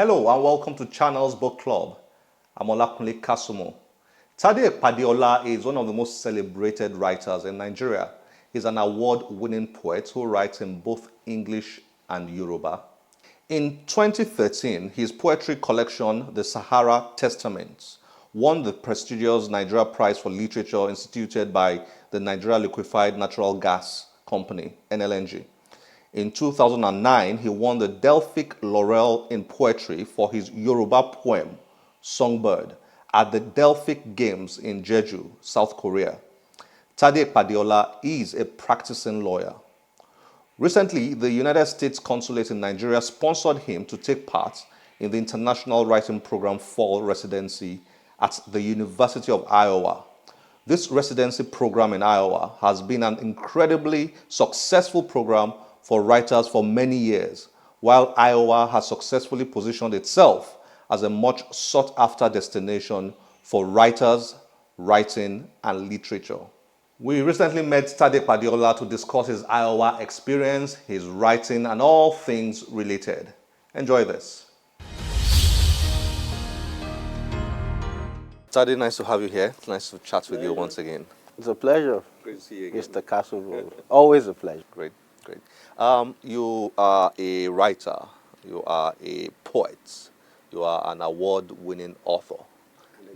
Hello and welcome to Channels Book Club. I'm Olakunle Kasumo. Tade Ipadeola is one of the most celebrated writers in Nigeria. He's an award-winning poet who writes in both English and Yoruba. In 2013, his poetry collection, The Sahara Testament, won the prestigious Nigeria Prize for Literature instituted by the Nigeria Liquefied Natural Gas Company, NLNG. In 2009, he won the Delphic Laurel in Poetry for his Yoruba poem, Songbird, at the Delphic Games in Jeju, South Korea. Tade Ipadeola is a practicing lawyer. Recently, the United States Consulate in Nigeria sponsored him to take part in the International Writing Program Fall Residency at the University of Iowa. This residency program in Iowa has been an incredibly successful program for writers for many years, while Iowa has successfully positioned itself as a much sought-after destination for writers, writing, and literature. We recently met Tade Ipadeola to discuss his Iowa experience, his writing, and all things related. Enjoy this. Tade, nice to have you here. It's nice to chat with you once again. It's a pleasure. Great to see you again. Mr. Castle. Always a pleasure. Great. You are a writer, you are a poet, you are an award-winning author,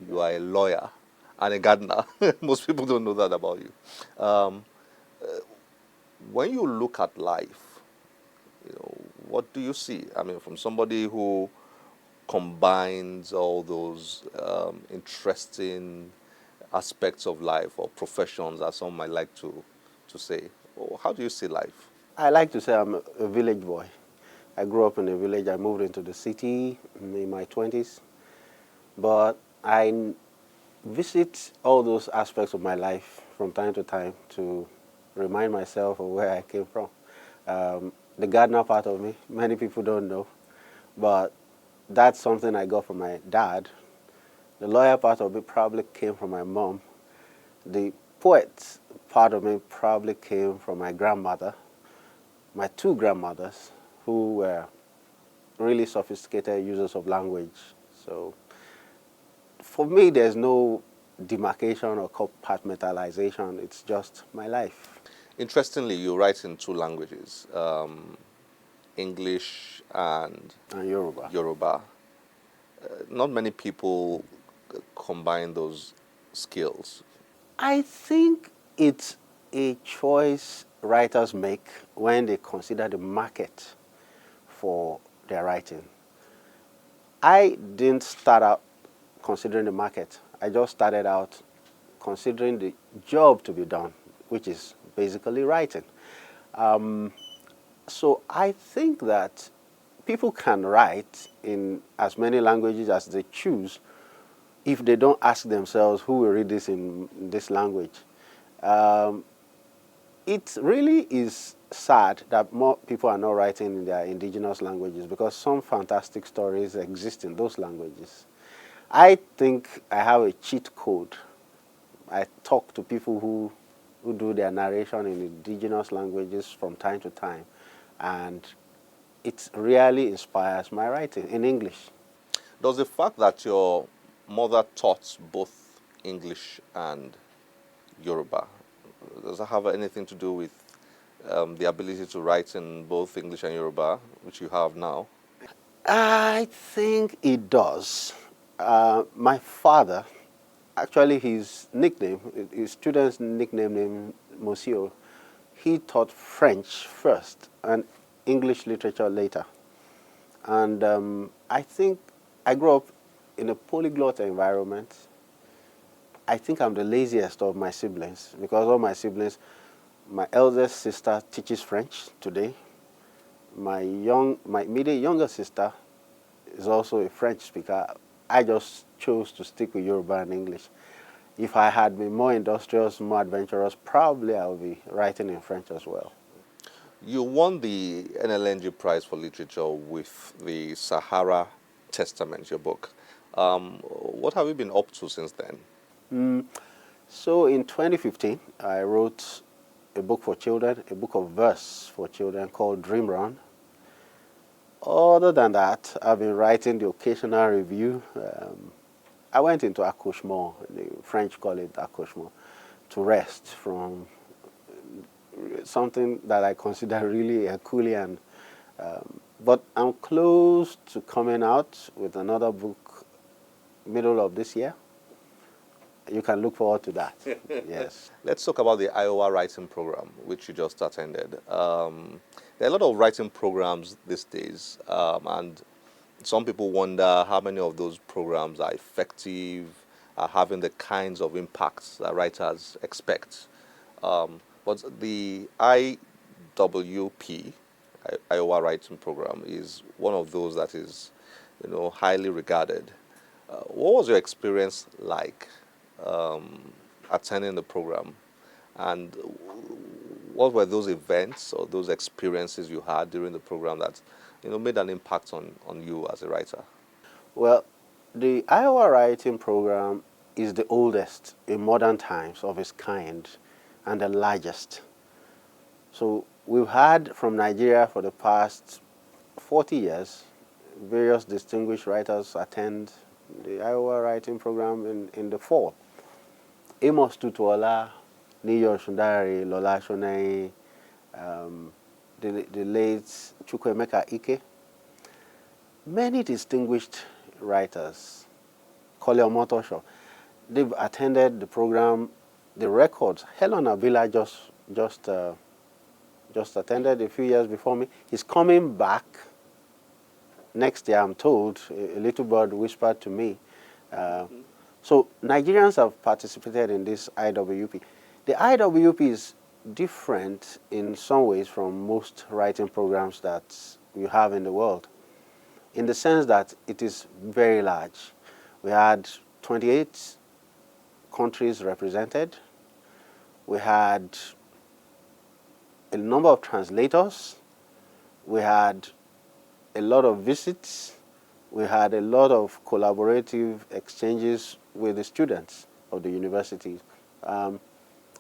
you are a lawyer, and a gardener. Most people don't know that about you. When you look at life, what do you see? I mean, from somebody who combines all those interesting aspects of life or professions, as some might like to say. How do you see life? I like to say I'm a village boy. I grew up in a village. I moved into the city in my 20s. But I visit all those aspects of my life from time to time to remind myself of where I came from. The gardener part of me, many people don't know, but that's something I got from my dad. The lawyer part of it probably came from my mom. The poet part of me probably came from my grandmother, my two grandmothers, who were really sophisticated users of language. So for me, there's no demarcation or compartmentalization. It's just my life. Interestingly, you write in two languages, English and Yoruba. Not many people combine those skills. I think it's a choice writers make when they consider the market for their writing. I didn't start out considering the market. I just started out considering the job to be done, which is basically writing. So I think that people can write in as many languages as they choose if they don't ask themselves who will read this in this language. It really is sad that more people are not writing in their indigenous languages because some fantastic stories exist in those languages. I think I have a cheat code. I talk to people who do their narration in indigenous languages from time to time, and it really inspires my writing in English. Does the fact that your mother taught both English and Yoruba, does that have anything to do with the ability to write in both English and Yoruba, which you have now? I think it does. My father, actually his nickname, his student's nickname named Monsieur, he taught French first and English literature later. And I think I grew up in a polyglot environment. I think I'm the laziest of my siblings because all my siblings, my eldest sister teaches French today. My immediate younger sister is also a French speaker. I just chose to stick with Yoruba and English. If I had been more industrious, more adventurous, probably I would be writing in French as well. You won the NLNG Prize for Literature with the Sahara Testament, your book. What have you been up to since then? So in 2015, I wrote a book for children, a book of verse for children called Dream Run. Other than that, I've been writing the occasional review. I went into accouchement, the French call it accouchement, to rest from something that I consider really Herculean. But I'm close to coming out with another book middle of this year. You can look forward to that. Yes. Let's talk about the Iowa writing program, which you just attended. There are a lot of writing programs these days, and some people wonder how many of those programs are effective, are having the kinds of impacts that writers expect. But the IWP, Iowa Writing Program, is one of those that is, highly regarded. What was your experience like attending the program, and what were those events or those experiences you had during the program that made an impact on you as a writer? Well, the Iowa Writing Program is the oldest in modern times of its kind and the largest. So we've had from Nigeria for the past 40 years, various distinguished writers attend the Iowa Writing Program in the fall. Amos Tutuola, Niyo Shundari, Lola Shonei, the late Chukwemeka Ike, many distinguished writers, Kole Omotosho, they've attended the program. The records, Helen Avila just attended a few years before me. He's coming back next year, I'm told. A little bird whispered to me. So Nigerians have participated in this IWP. The IWP is different in some ways from most writing programs that you have in the world, in the sense that it is very large. We had 28 countries represented. We had a number of translators. We had a lot of visits. We had a lot of collaborative exchanges with the students of the universities.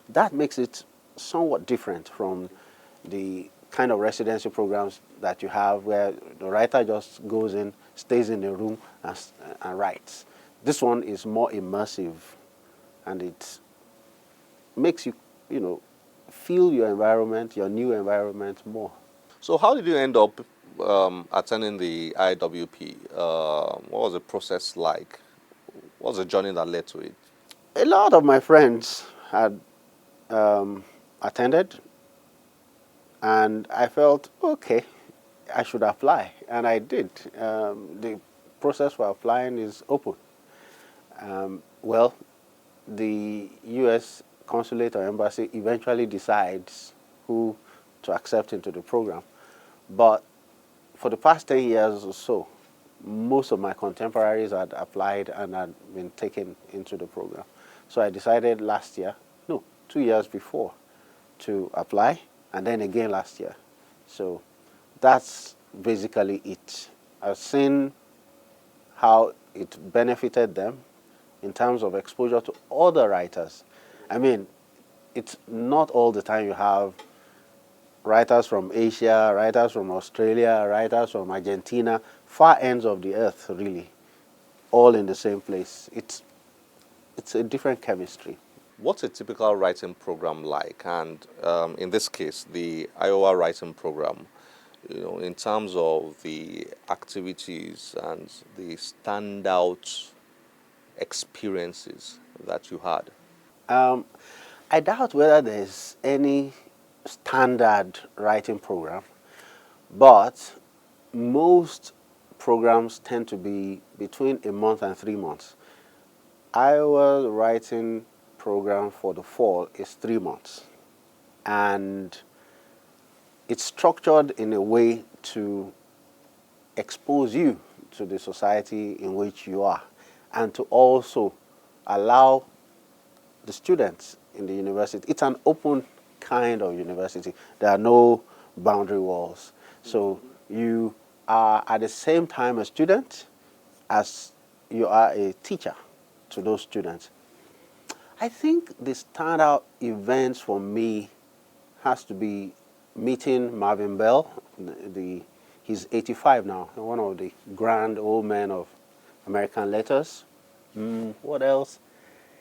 That makes it somewhat different from the kind of residency programs that you have where the writer just goes in, stays in the room, and writes. This one is more immersive, and it makes you, feel your environment, your new environment more. So how did you end up attending the IWP? What was the process like? What was the journey that led to it? A lot of my friends had attended, and I felt, okay, I should apply, and I did. The process for applying is open. Well, the U.S. consulate or embassy eventually decides who to accept into the program. But for the past 10 years or so, most of my contemporaries had applied and had been taken into the program. So I decided last year, no, 2 years before, to apply, and then again last year. So that's basically it. I've seen how it benefited them in terms of exposure to other writers. I mean, it's not all the time you have writers from Asia, writers from Australia, writers from Argentina, far ends of the earth, really, all in the same place. It's a different chemistry. What's a typical writing program like? And in this case, the Iowa writing program, in terms of the activities and the standout experiences that you had? I doubt whether there's any standard writing program, but most programs tend to be between a month and 3 months. Iowa writing program for the fall is 3 months, and it's structured in a way to expose you to the society in which you are, and to also allow the students in the university. It's an open kind of university. There are no boundary walls. So you are at the same time a student as you are a teacher to those students. I think the standout events for me has to be meeting Marvin Bell, the He's 85 now, one of the grand old men of American letters. What else?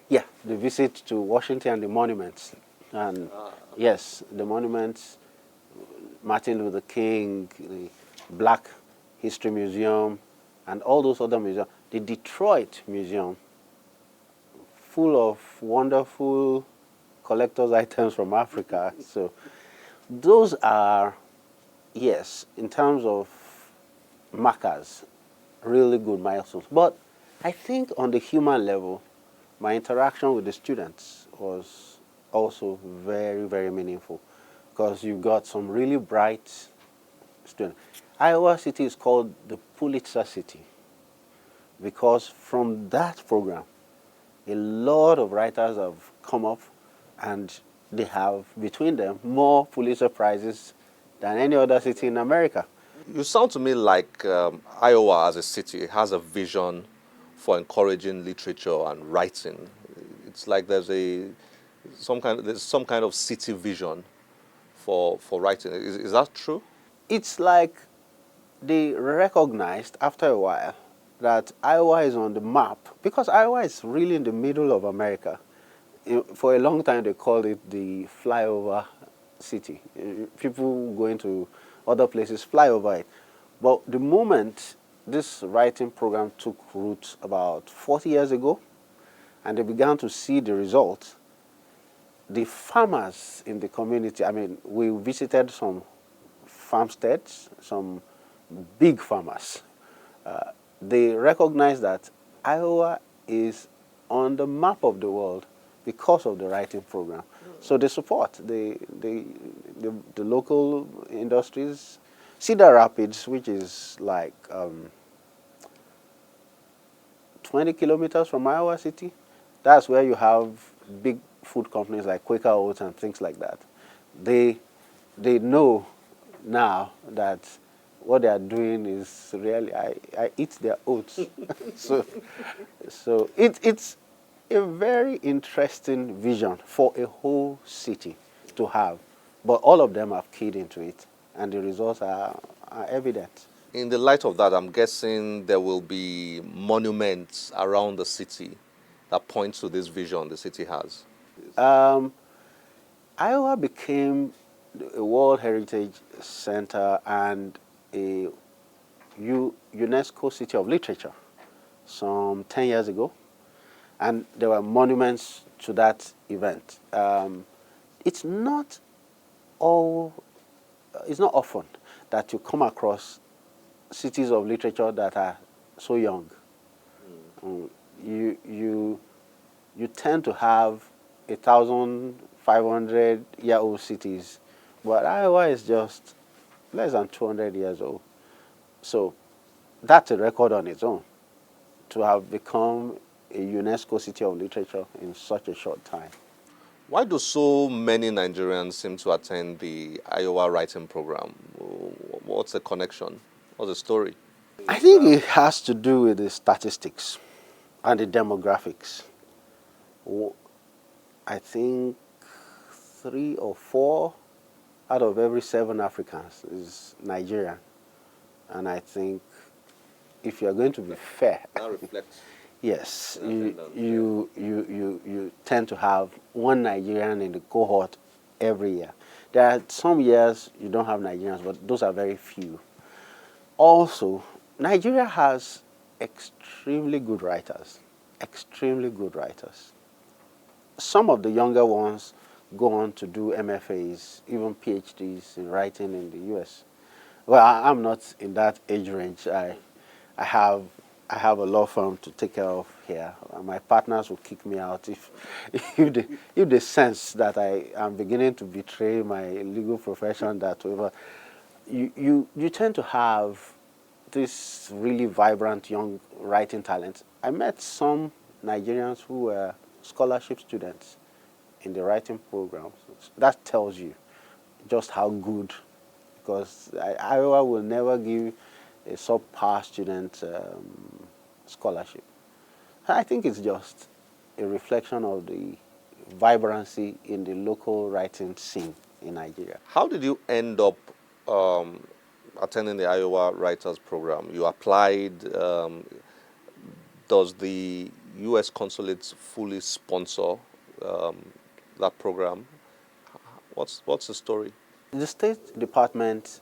Yeah, the visit to Washington and the monuments. And yes, the monuments, Martin Luther King, the Black History Museum, and all those other museums. The Detroit Museum, full of wonderful collector's items from Africa. So those are, yes, in terms of markers, really good milestones. But I think on the human level, my interaction with the students was also very, very meaningful because you got some really bright students. Iowa City is called the Pulitzer City because from that program, a lot of writers have come up and they have, between them, more Pulitzer Prizes than any other city in America. You sound to me like Iowa as a city has a vision for encouraging literature and writing. It's like there's some kind of city vision for writing. Is that true? It's like they recognized after a while that Iowa is on the map because Iowa is really in the middle of America. For a long time, they called it the flyover city. People going to other places fly over it. But the moment this writing program took root about 40 years ago, and they began to see the results, the farmers in the community, I mean, we visited some farmsteads, some big farmers. They recognize that Iowa is on the map of the world because of the writing program. So they support the local industries. Cedar Rapids, which is like 20 kilometers from Iowa City, that's where you have big food companies like Quaker Oats and things like that. They know now that what they are doing is really, I eat their oats. so it's a very interesting vision for a whole city to have. But all of them have keyed into it, and the results are evident. In the light of that, I'm guessing there will be monuments around the city that point to this vision the city has. Um, Iowa became a World Heritage Center and a UNESCO City of Literature some 10 years ago, and there were monuments to that event. It's not it's not often that you come across cities of literature that are so young. You tend to have 1,500-year-old cities, but Iowa is just less than 200 years old. So that's a record on its own to have become a UNESCO City of Literature in such a short time. Why do so many Nigerians seem to attend the Iowa writing program? What's the connection? What's the story? I think it has to do with the statistics and the demographics. I think 3 or 4 out of every 7 Africans is Nigerian. And I think if you're going to be fair, That reflects. yes, you tend to have one Nigerian in the cohort every year. There are some years you don't have Nigerians, but those are very few. Also, Nigeria has extremely good writers, extremely good writers. Some of the younger ones go on to do MFAs, even PhDs in writing in the US. Well, I'm not in that age range. I have a law firm to take care of here. My partners will kick me out if they sense that I am beginning to betray my legal profession that way. But you tend to have this really vibrant young writing talent. I met some Nigerians who were scholarship students in the writing programs. That tells you just how good, because Iowa will never give a subpar student scholarship. I think it's just a reflection of the vibrancy in the local writing scene in Nigeria. How did you end up attending the Iowa Writers Program. You applied. Does the U.S. consulates fully sponsor um, that program? What's the story? The State Department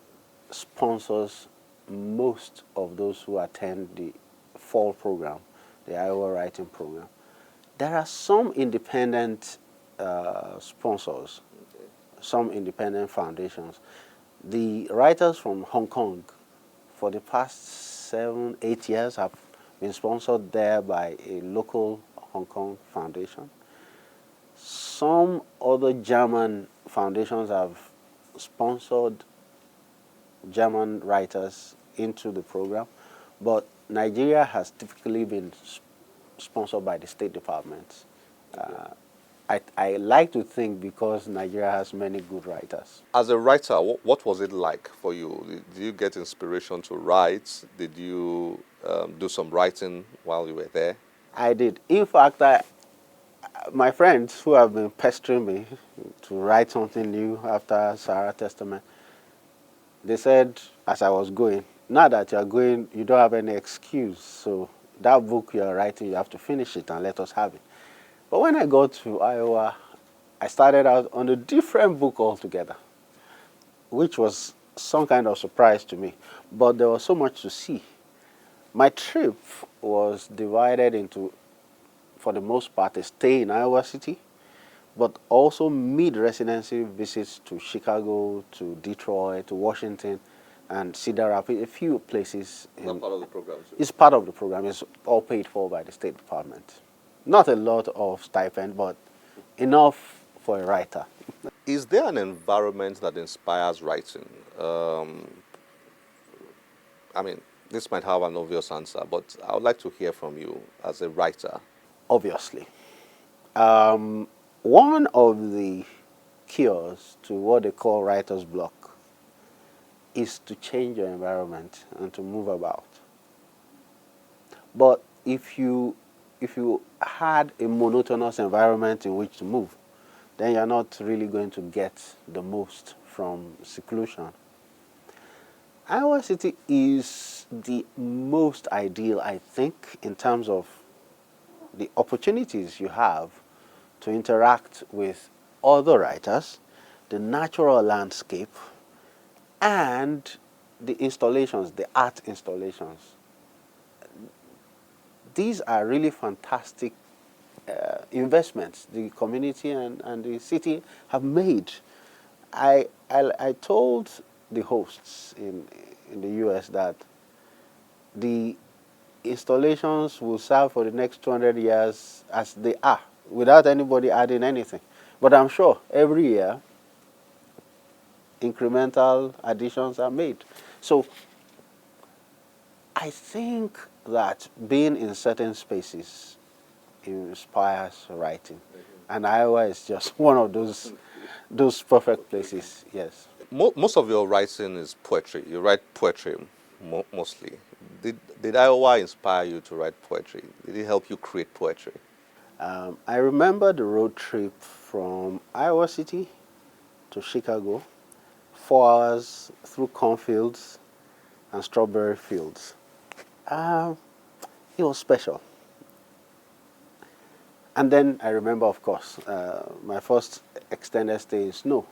sponsors most of those who attend the fall program, the Iowa Writing Program. There are some independent sponsors, some independent foundations. The writers from Hong Kong for the past 7, 8 years have been sponsored there by a local Hong Kong foundation. Some other German foundations have sponsored German writers into the program, but Nigeria has typically been sponsored by the State Department. I like to think because Nigeria has many good writers. As a writer, what was it like for you? Did you get inspiration to write? Did you do some writing while you were there? I did. In fact, my friends who have been pestering me to write something new after Sahara Testament, they said as I was going, now that you're going, you don't have any excuse. So that book you're writing, you have to finish it and let us have it. But when I got to Iowa, I started out on a different book altogether, which was some kind of surprise to me. But there was so much to see. My trip was divided into, for the most part, a stay in Iowa City, but also mid-residency visits to Chicago, to Detroit, to Washington, and Cedar Rapids, a few places. Not part of the program. It's part of the program. It's all paid for by the State Department. Not a lot of stipend, but enough for a writer. Is there an environment that inspires writing? I mean, this might have an obvious answer, but I would like to hear from you as a writer. Obviously. One of the cures to what they call writer's block is to change your environment and to move about. But if you had a monotonous environment in which to move, then you're not really going to get the most from seclusion. Iowa City is the most ideal, I think, in terms of the opportunities you have to interact with other writers, the natural landscape, and the installations, the art installations. These are really fantastic investments the community and the city have made. I told the hosts in the US that the installations will serve for the next 200 years as they are, without anybody adding anything. But I'm sure every year incremental additions are made. So I think that being in certain spaces inspires writing. And Iowa is just one of those perfect places, yes. Most of your writing is poetry. You write poetry mostly. Did Iowa inspire you to write poetry? Did it help you create poetry? I remember the road trip from Iowa City to Chicago, 4 hours through cornfields and strawberry fields. It was special. And then I remember, of course, my first extended stay in snow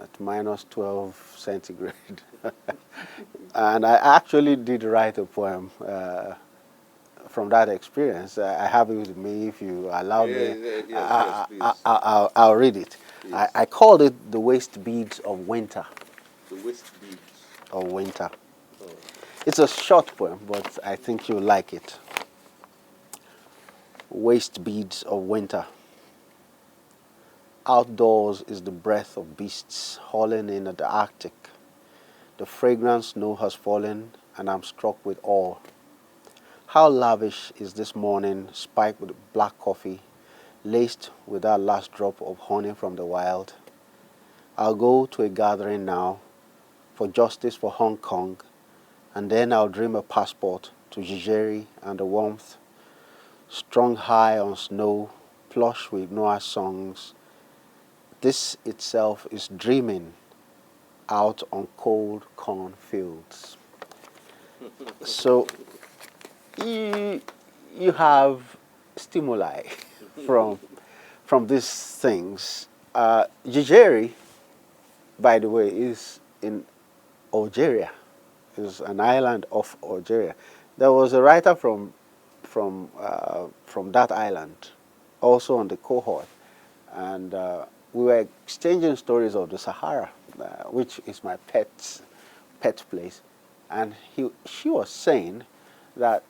at -12 centigrade. And I actually did write a poem from that experience. I have it with me. If you allow me, Yes, please. I'll read it. I called it The Waste Beads of Winter. The waste beads. Of winter. Oh. It's a short poem, but I think you'll like it. Waste Beads of Winter. Outdoors is the breath of beasts hauling in at the Arctic. The fragrant snow has fallen, and I'm struck with awe. How lavish is this morning, spiked with black coffee, laced with that last drop of honey from the wild. I'll go to a gathering now for justice for Hong Kong, and then I'll dream a passport to Jijeri and the warmth, strung high on snow, plush with Noah's songs. This itself is dreaming. out on cold cornfields. So you, you have stimuli from these things. Jijeri, by the way, is in Algeria. Is an island of Algeria. There was a writer from that island, also on the cohort, and we were exchanging stories of the Sahara, which is my pet place, and she was saying that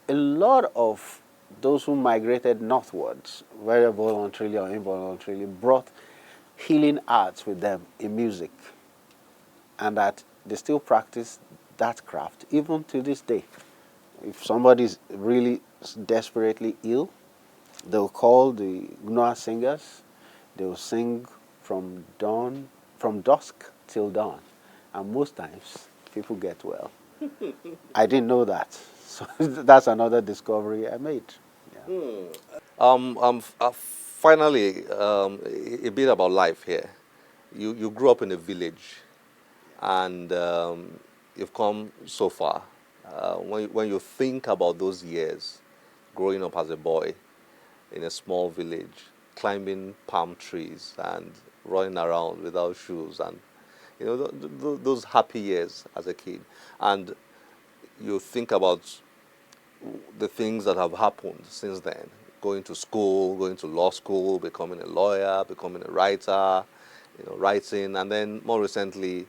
a lot of those who migrated northwards, whether voluntarily or involuntarily, brought healing arts with them in music, and that they still practice that craft even to this day. If somebody is really desperately ill, they'll call the Gnoa singers. They'll sing from dusk till dawn, and most times people get well. I didn't know that, so that's another discovery I made. Yeah. Finally, a bit about life here. You grew up in a village, and you've come so far. When you think about those years, growing up as a boy in a small village, climbing palm trees and running around without shoes, and those happy years as a kid, and you think about the things that have happened since then, going to school, going to law school, becoming a lawyer, becoming a writer, writing, and then more recently,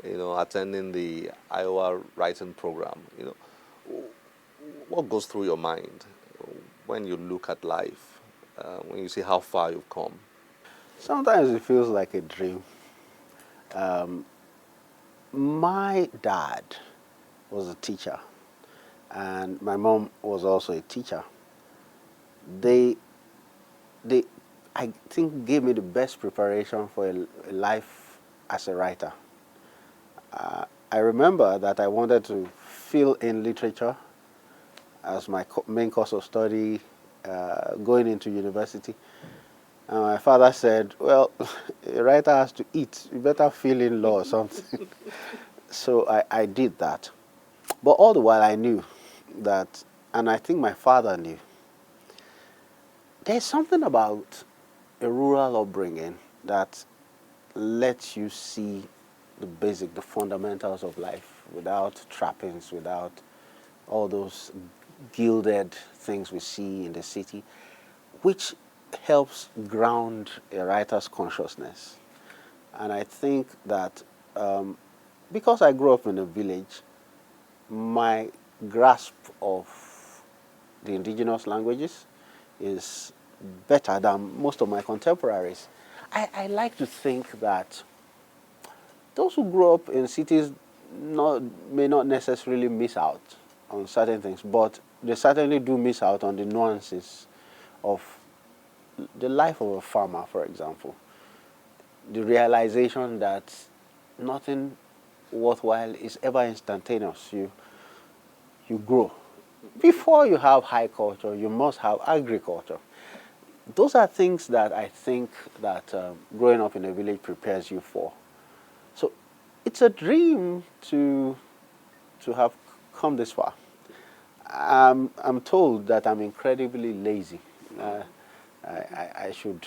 attending the Iowa writing program. What goes through your mind when you look at life, when you see how far you've come? Sometimes it feels like a dream. My dad was a teacher, and my mom was also a teacher. They, I think, gave me the best preparation for a life as a writer. I remember that I wanted to fill in literature as my main course of study going into university. And my father said, well, a writer has to eat. You better fill in law or something. So I did that. But all the while I knew that, and I think my father knew, there's something about a rural upbringing that lets you see the fundamentals of life without trappings, without all those gilded things we see in the city, which helps ground a writer's consciousness. And I think that because I grew up in a village, my grasp of the indigenous languages is better than most of my contemporaries. I like to think that those who grow up in cities may not necessarily miss out on certain things, but they certainly do miss out on the nuances of the life of a farmer, for example. The realization that nothing worthwhile is ever instantaneous. You grow. Before you have high culture, you must have agriculture. Those are things that I think that growing up in a village prepares you for. So it's a dream to have come this far. I'm told that I'm incredibly lazy. I should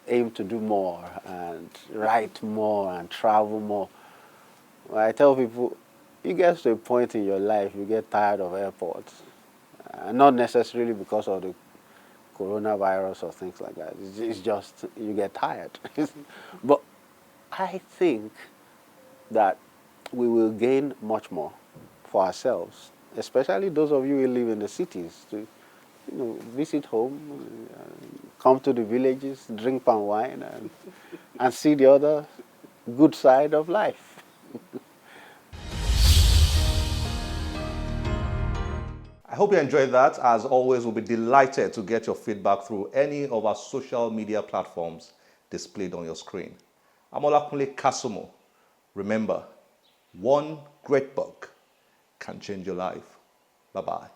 aim to do more and write more and travel more. I tell people, you get to a point in your life, you get tired of airports. Not necessarily because of the coronavirus or things like that. It's just you get tired. But I think that we will gain much more for ourselves, especially those of you who live in the cities, to visit home, come to the villages, drink palm wine, and see the other good side of life. I hope you enjoyed that. As always, we'll be delighted to get your feedback through any of our social media platforms displayed on your screen. I'm Olakunle Kasumo. Remember, one great book can change your life. Bye-bye.